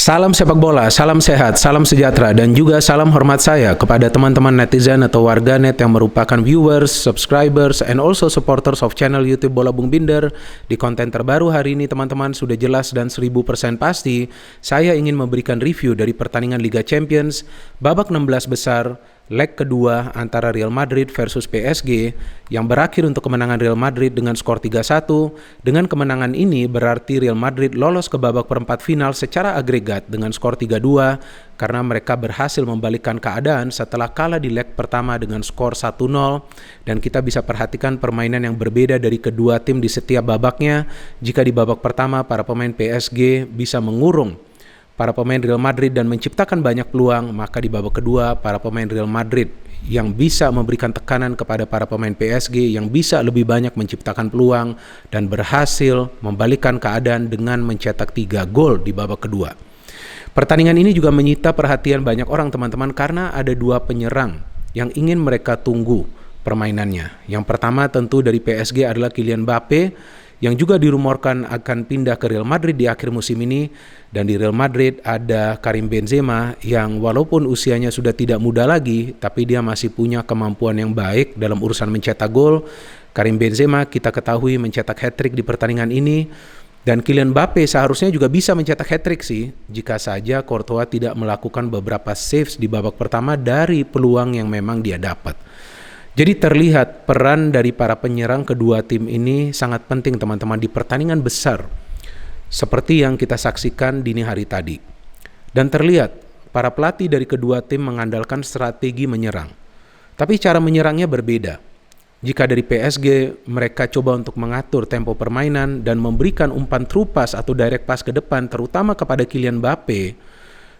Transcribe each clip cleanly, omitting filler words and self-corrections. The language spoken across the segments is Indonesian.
Salam sepak bola, salam sehat, salam sejahtera, dan juga salam hormat saya kepada teman-teman netizen atau warganet yang merupakan viewers, subscribers, and also supporters of channel YouTube Bola Bung Binder. Di konten terbaru hari ini teman-teman sudah jelas dan 1000% pasti, saya ingin memberikan review dari pertandingan Liga Champions, babak 16 besar, leg kedua antara Real Madrid versus PSG yang berakhir untuk kemenangan Real Madrid dengan skor 3-1. Dengan kemenangan ini berarti Real Madrid lolos ke babak perempat final secara agregat dengan skor 3-2 karena mereka berhasil membalikkan keadaan setelah kalah di leg pertama dengan skor 1-0, dan kita bisa perhatikan permainan yang berbeda dari kedua tim di setiap babaknya. Jika di babak pertama para pemain PSG bisa mengurung para pemain Real Madrid dan menciptakan banyak peluang, maka di babak kedua para pemain Real Madrid yang bisa memberikan tekanan kepada para pemain PSG yang bisa lebih banyak menciptakan peluang dan berhasil membalikkan keadaan dengan mencetak 3 gol di babak kedua. Pertandingan ini juga menyita perhatian banyak orang teman-teman karena ada dua penyerang yang ingin mereka tunggu permainannya. Yang pertama tentu dari PSG adalah Kylian Mbappe yang juga dirumorkan akan pindah ke Real Madrid di akhir musim ini, dan di Real Madrid ada Karim Benzema yang walaupun usianya sudah tidak muda lagi tapi dia masih punya kemampuan yang baik dalam urusan mencetak gol. Karim Benzema kita ketahui mencetak hat-trick di pertandingan ini, dan Kylian Mbappe seharusnya juga bisa mencetak hat-trick sih jika saja Courtois tidak melakukan beberapa saves di babak pertama dari peluang yang memang dia dapat. Jadi terlihat peran dari para penyerang kedua tim ini sangat penting teman-teman di pertandingan besar seperti yang kita saksikan dini hari tadi. Dan terlihat para pelatih dari kedua tim mengandalkan strategi menyerang. Tapi cara menyerangnya berbeda. Jika dari PSG mereka coba untuk mengatur tempo permainan dan memberikan umpan true pass atau direct pass ke depan terutama kepada Kylian Mbappe.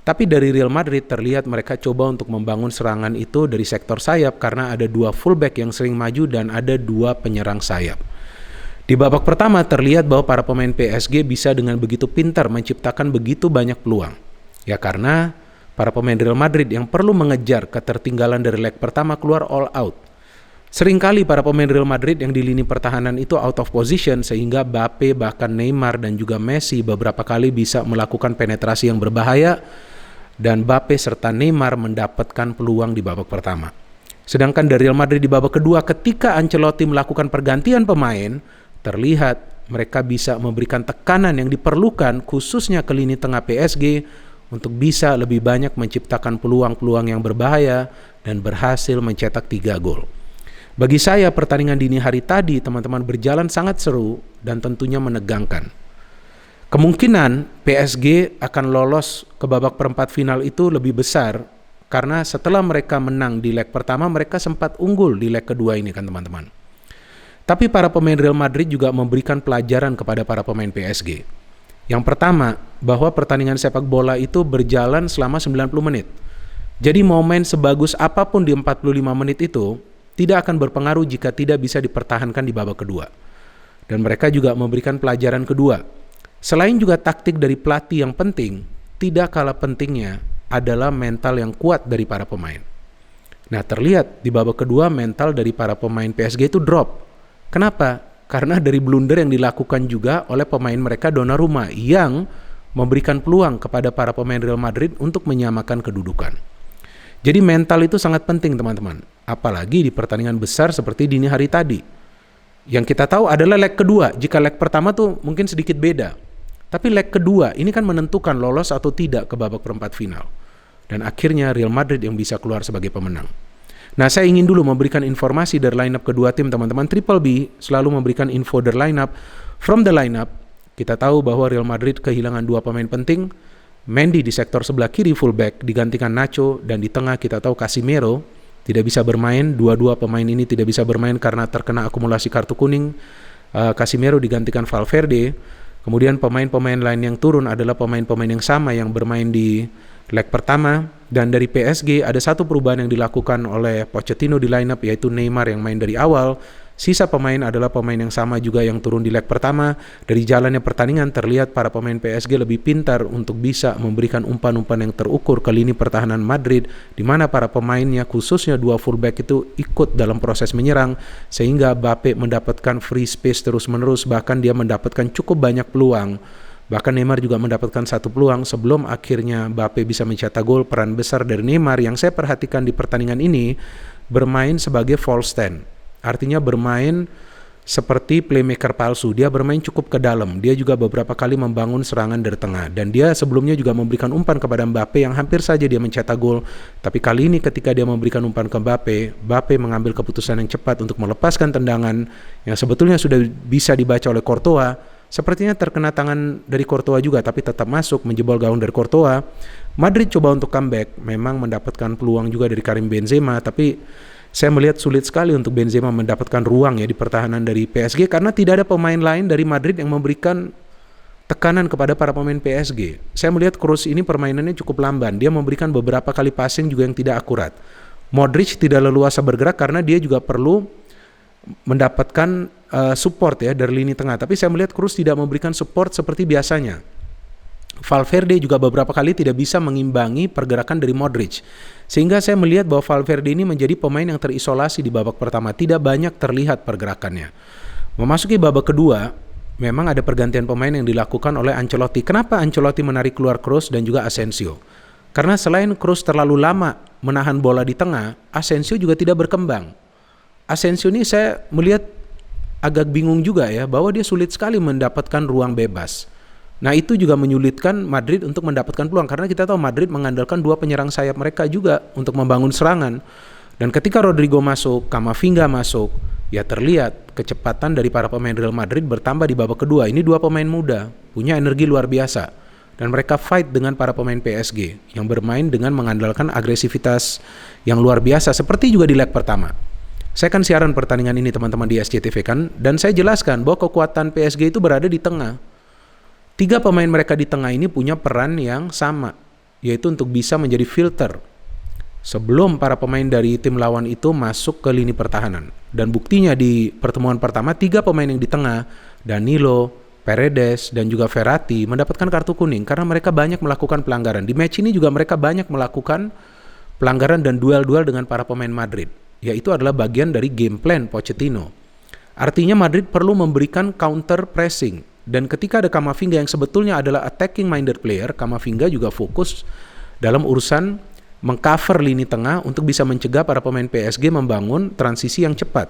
Tapi dari Real Madrid terlihat mereka coba untuk membangun serangan itu dari sektor sayap karena ada dua fullback yang sering maju dan ada dua penyerang sayap. Di babak pertama terlihat bahwa para pemain PSG bisa dengan begitu pintar menciptakan begitu banyak peluang. Ya karena para pemain Real Madrid yang perlu mengejar ketertinggalan dari leg pertama keluar all out. Seringkali para pemain Real Madrid yang di lini pertahanan itu out of position sehingga Mbappe bahkan Neymar dan juga Messi beberapa kali bisa melakukan penetrasi yang berbahaya, dan Mbappe serta Neymar mendapatkan peluang di babak pertama. Sedangkan dari Real Madrid di babak kedua ketika Ancelotti melakukan pergantian pemain, terlihat mereka bisa memberikan tekanan yang diperlukan khususnya ke lini tengah PSG untuk bisa lebih banyak menciptakan peluang-peluang yang berbahaya dan berhasil mencetak 3 gol. Bagi saya pertandingan dini hari tadi teman-teman berjalan sangat seru dan tentunya menegangkan. Kemungkinan PSG akan lolos ke babak perempat final itu lebih besar karena setelah mereka menang di leg pertama mereka sempat unggul di leg kedua ini kan teman-teman. Tapi para pemain Real Madrid juga memberikan pelajaran kepada para pemain PSG. Yang pertama, bahwa pertandingan sepak bola itu berjalan selama 90 menit. Jadi momen sebagus apapun di 45 menit itu tidak akan berpengaruh jika tidak bisa dipertahankan di babak kedua. Dan mereka juga memberikan pelajaran kedua. Selain juga taktik dari pelatih yang penting, tidak kalah pentingnya adalah mental yang kuat dari para pemain. Nah terlihat di babak kedua mental dari para pemain PSG itu drop. Kenapa? Karena dari blunder yang dilakukan juga oleh pemain mereka Donnarumma yang memberikan peluang kepada para pemain Real Madrid untuk menyamakan kedudukan. Jadi mental itu sangat penting teman-teman. Apalagi di pertandingan besar seperti dini hari tadi. Yang kita tahu adalah leg kedua. Jika leg pertama tuh mungkin sedikit beda. Tapi leg kedua ini kan menentukan lolos atau tidak ke babak perempat final. Dan akhirnya Real Madrid yang bisa keluar sebagai pemenang. Nah saya ingin dulu memberikan informasi dari lineup kedua tim teman-teman. Triple B selalu memberikan info dari lineup. From the lineup, kita tahu bahwa Real Madrid kehilangan dua pemain penting. Mendy di sektor sebelah kiri fullback digantikan Nacho, dan di tengah kita tahu Casemiro tidak bisa bermain. Dua-dua pemain ini tidak bisa bermain karena terkena akumulasi kartu kuning. Casemiro digantikan Valverde. Kemudian pemain-pemain lain yang turun adalah pemain-pemain yang sama yang bermain di leg pertama. Dan dari PSG ada satu perubahan yang dilakukan oleh Pochettino di lineup, yaitu Neymar yang main dari awal. Sisa pemain adalah pemain yang sama juga yang turun di leg pertama. Dari jalannya pertandingan terlihat para pemain PSG lebih pintar untuk bisa memberikan umpan-umpan yang terukur ke lini pertahanan Madrid, di mana para pemainnya khususnya dua fullback itu ikut dalam proses menyerang sehingga Mbappe mendapatkan free space terus-menerus, bahkan dia mendapatkan cukup banyak peluang Bahkan Neymar juga mendapatkan satu peluang sebelum akhirnya Mbappe bisa mencetak gol. Peran besar dari Neymar yang saya perhatikan di pertandingan ini bermain sebagai false 10. Artinya bermain seperti playmaker palsu. Dia bermain cukup ke dalam. Dia juga beberapa kali membangun serangan dari tengah. Dan dia sebelumnya juga memberikan umpan kepada Mbappe yang hampir saja dia mencetak gol. Tapi kali ini ketika dia memberikan umpan ke Mbappe mengambil keputusan yang cepat untuk melepaskan tendangan yang sebetulnya sudah bisa dibaca oleh Courtois. Sepertinya terkena tangan dari Courtois juga, tapi tetap masuk menjebol gawang dari Courtois. Madrid coba untuk comeback, memang mendapatkan peluang juga dari Karim Benzema, tapi saya melihat sulit sekali untuk Benzema mendapatkan ruang ya di pertahanan dari PSG karena tidak ada pemain lain dari Madrid yang memberikan tekanan kepada para pemain PSG. Saya melihat Kroos ini permainannya cukup lamban, dia memberikan beberapa kali passing juga yang tidak akurat. Modric tidak leluasa bergerak karena dia juga perlu mendapatkan support ya dari lini tengah, tapi saya melihat Kroos tidak memberikan support seperti biasanya. Valverde juga beberapa kali tidak bisa mengimbangi pergerakan dari Modric, sehingga saya melihat bahwa Valverde ini menjadi pemain yang terisolasi di babak pertama, tidak banyak terlihat pergerakannya. Memasuki babak kedua, memang ada pergantian pemain yang dilakukan oleh Ancelotti. Kenapa Ancelotti menarik keluar Kroos dan juga Asensio? Karena selain Kroos terlalu lama menahan bola di tengah, Asensio juga tidak berkembang. Asensio ini saya melihat agak bingung juga ya, bahwa dia sulit sekali mendapatkan ruang bebas. Nah itu juga menyulitkan Madrid untuk mendapatkan peluang, karena kita tahu Madrid mengandalkan dua penyerang sayap mereka juga untuk membangun serangan. Dan ketika Rodrigo masuk, Camavinga masuk, ya terlihat kecepatan dari para pemain Real Madrid bertambah di babak kedua. Ini dua pemain muda, punya energi luar biasa. Dan mereka fight dengan para pemain PSG yang bermain dengan mengandalkan agresivitas yang luar biasa, seperti juga di leg pertama. Saya kan siaran pertandingan ini teman-teman di SCTV kan, dan saya jelaskan bahwa kekuatan PSG itu berada di tengah. Tiga pemain mereka di tengah ini punya peran yang sama, yaitu untuk bisa menjadi filter sebelum para pemain dari tim lawan itu masuk ke lini pertahanan. Dan buktinya di pertemuan pertama, tiga pemain yang di tengah, Danilo, Paredes, dan juga Verratti mendapatkan kartu kuning karena mereka banyak melakukan pelanggaran. Di match ini juga mereka banyak melakukan pelanggaran dan duel-duel dengan para pemain Madrid. Yaitu adalah bagian dari game plan Pochettino. Artinya Madrid perlu memberikan counter pressing. Dan ketika ada Camavinga yang sebetulnya adalah attacking minded player, Camavinga juga fokus dalam urusan mengcover lini tengah untuk bisa mencegah para pemain PSG membangun transisi yang cepat.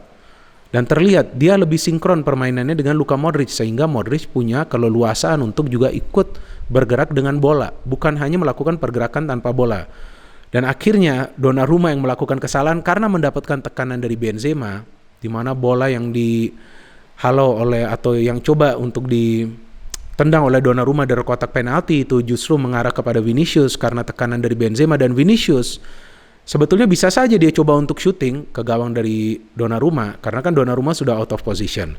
Dan terlihat dia lebih sinkron permainannya dengan Luka Modric, sehingga Modric punya keleluasaan untuk juga ikut bergerak dengan bola, bukan hanya melakukan pergerakan tanpa bola. Dan akhirnya Donnarumma yang melakukan kesalahan karena mendapatkan tekanan dari Benzema, di mana bola yang dihalau oleh atau yang coba untuk ditendang oleh Donnarumma dari kotak penalti itu justru mengarah kepada Vinicius karena tekanan dari Benzema. Dan Vinicius sebetulnya bisa saja dia coba untuk shooting ke gawang dari Donnarumma karena kan Donnarumma sudah out of position.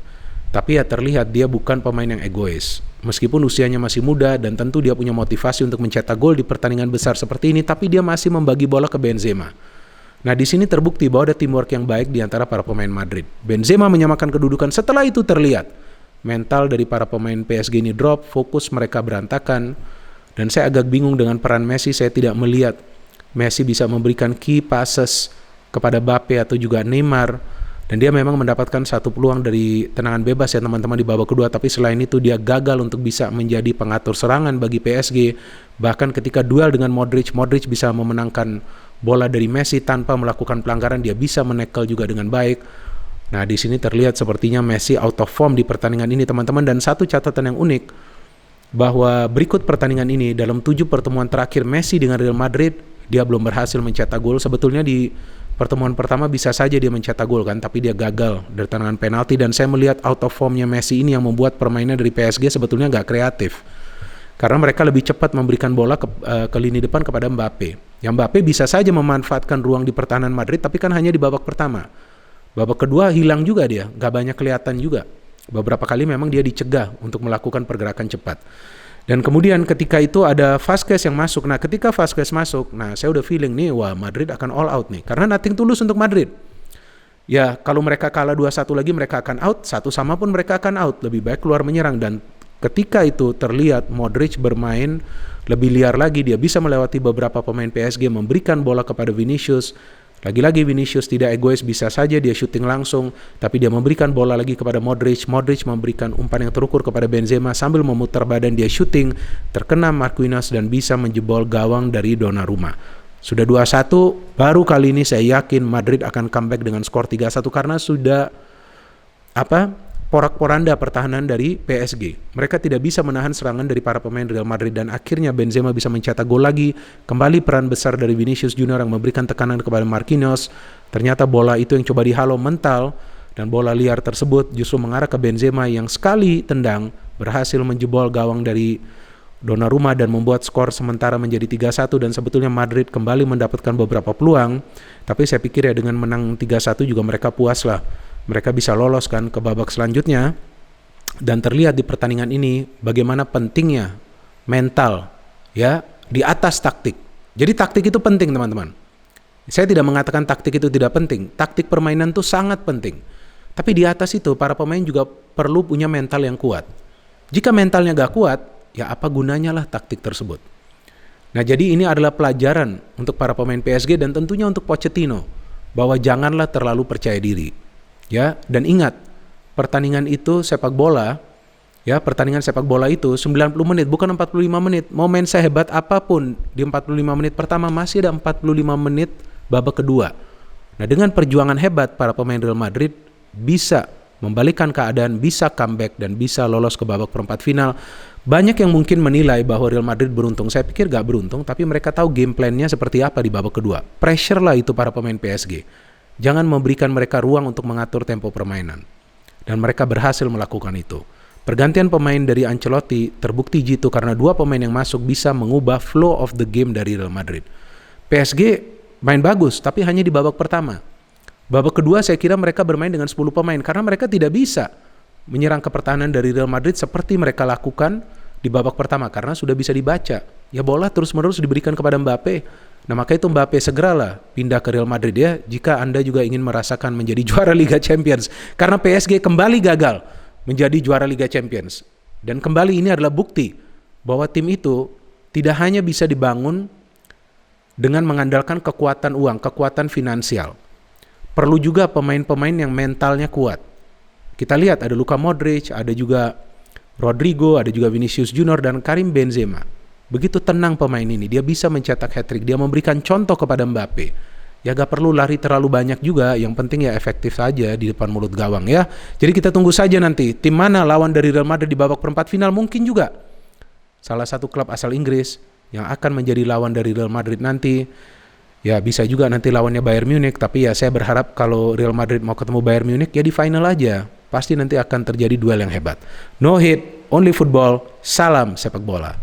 Tapi ya terlihat dia bukan pemain yang egois. Meskipun usianya masih muda dan tentu dia punya motivasi untuk mencetak gol di pertandingan besar seperti ini, tapi dia masih membagi bola ke Benzema. Nah di sini terbukti bahwa ada teamwork yang baik di antara para pemain Madrid. Benzema menyamakan kedudukan, setelah itu terlihat mental dari para pemain PSG ini drop, fokus mereka berantakan. Dan saya agak bingung dengan peran Messi, saya tidak melihat Messi bisa memberikan key passes kepada Mbappe atau juga Neymar. Dan dia memang mendapatkan satu peluang dari tendangan bebas ya teman-teman di babak kedua, tapi selain itu dia gagal untuk bisa menjadi pengatur serangan bagi PSG. Bahkan ketika duel dengan Modric bisa memenangkan bola dari Messi tanpa melakukan pelanggaran, dia bisa menekel juga dengan baik. Nah di sini terlihat sepertinya Messi out of form di pertandingan ini teman-teman. Dan satu catatan yang unik, bahwa berikut pertandingan ini dalam 7 pertemuan terakhir Messi dengan Real Madrid, dia belum berhasil mencetak gol. Sebetulnya di pertemuan pertama bisa saja dia mencetak gol kan, tapi dia gagal dari tendangan penalti. Dan saya melihat out of formnya Messi ini yang membuat permainan dari PSG sebetulnya nggak kreatif, karena mereka lebih cepat memberikan bola ke lini depan kepada Mbappe. Yang Mbappe bisa saja memanfaatkan ruang di pertahanan Madrid, tapi kan hanya di babak pertama. Babak kedua hilang juga dia, nggak banyak kelihatan juga. Beberapa kali memang dia dicegah untuk melakukan pergerakan cepat. Dan kemudian ketika itu ada Vazquez yang masuk. Nah ketika Vazquez masuk, nah saya udah feeling nih, wah Madrid akan all out nih. Karena nothing tulus untuk Madrid. Ya kalau mereka kalah 2-1 lagi mereka akan out, 1-1 pun mereka akan out. Lebih baik keluar menyerang. Dan ketika itu terlihat Modric bermain lebih liar lagi. Dia bisa melewati beberapa pemain PSG, memberikan bola kepada Vinicius. Lagi-lagi Vinicius tidak egois, bisa saja dia syuting langsung, tapi dia memberikan bola lagi kepada Modric. Modric memberikan umpan yang terukur kepada Benzema sambil memutar badan dia syuting, terkena Marquinhos dan bisa menjebol gawang dari Donnarumma. Sudah 2-1, baru kali ini saya yakin Madrid akan comeback dengan skor 3-1 karena sudah porak-poranda pertahanan dari PSG. Mereka tidak bisa menahan serangan dari para pemain Real Madrid dan akhirnya Benzema bisa mencetak gol lagi. Kembali peran besar dari Vinicius Junior yang memberikan tekanan kepada Marquinhos. Ternyata bola itu yang coba dihalau mental dan bola liar tersebut justru mengarah ke Benzema yang sekali tendang berhasil menjebol gawang dari Donnarumma dan membuat skor sementara menjadi 3-1 dan sebetulnya Madrid kembali mendapatkan beberapa peluang. Tapi saya pikir ya dengan menang 3-1 juga mereka puas lah. Mereka bisa lolos kan ke babak selanjutnya dan terlihat di pertandingan ini bagaimana pentingnya mental ya di atas taktik. Jadi taktik itu penting teman-teman. Saya tidak mengatakan taktik itu tidak penting. Taktik permainan itu sangat penting. Tapi di atas itu para pemain juga perlu punya mental yang kuat. Jika mentalnya gak kuat, ya apa gunanya lah taktik tersebut. Nah jadi ini adalah pelajaran untuk para pemain PSG dan tentunya untuk Pochettino bahwa janganlah terlalu percaya diri. Ya, dan ingat, pertandingan itu sepak bola, ya, pertandingan sepak bola itu 90 menit, bukan 45 menit. Mau main sehebat apapun di 45 menit pertama masih ada 45 menit babak kedua. Nah, dengan perjuangan hebat para pemain Real Madrid bisa membalikkan keadaan, bisa comeback dan bisa lolos ke babak perempat final. Banyak yang mungkin menilai bahwa Real Madrid beruntung. Saya pikir gak beruntung, tapi mereka tahu game plan-nya seperti apa di babak kedua. Pressure lah itu para pemain PSG. Jangan memberikan mereka ruang untuk mengatur tempo permainan. Dan mereka berhasil melakukan itu. Pergantian pemain dari Ancelotti terbukti jitu karena dua pemain yang masuk bisa mengubah flow of the game dari Real Madrid. PSG main bagus, tapi hanya di babak pertama. Babak kedua saya kira mereka bermain dengan 10 pemain karena mereka tidak bisa menyerang ke pertahanan dari Real Madrid seperti mereka lakukan di babak pertama karena sudah bisa dibaca. Ya bola terus-menerus diberikan kepada Mbappe. Nah maka itu Mbappe segeralah pindah ke Real Madrid ya jika Anda juga ingin merasakan menjadi juara Liga Champions. Karena PSG kembali gagal menjadi juara Liga Champions. Dan kembali ini adalah bukti bahwa tim itu tidak hanya bisa dibangun dengan mengandalkan kekuatan uang, kekuatan finansial. Perlu juga pemain-pemain yang mentalnya kuat. Kita lihat ada Luka Modric, ada juga Rodrigo, ada juga Vinicius Junior dan Karim Benzema. Begitu tenang pemain ini, dia bisa mencetak hat-trick, dia memberikan contoh kepada Mbappe. Ya gak perlu lari terlalu banyak juga, yang penting ya efektif saja di depan mulut gawang ya. Jadi kita tunggu saja nanti, tim mana lawan dari Real Madrid di babak perempat final mungkin juga salah satu klub asal Inggris yang akan menjadi lawan dari Real Madrid nanti. Ya bisa juga nanti lawannya Bayern Munich, tapi ya saya berharap kalau Real Madrid mau ketemu Bayern Munich ya di final aja. Pasti nanti akan terjadi duel yang hebat. No hit, only football, salam sepak bola.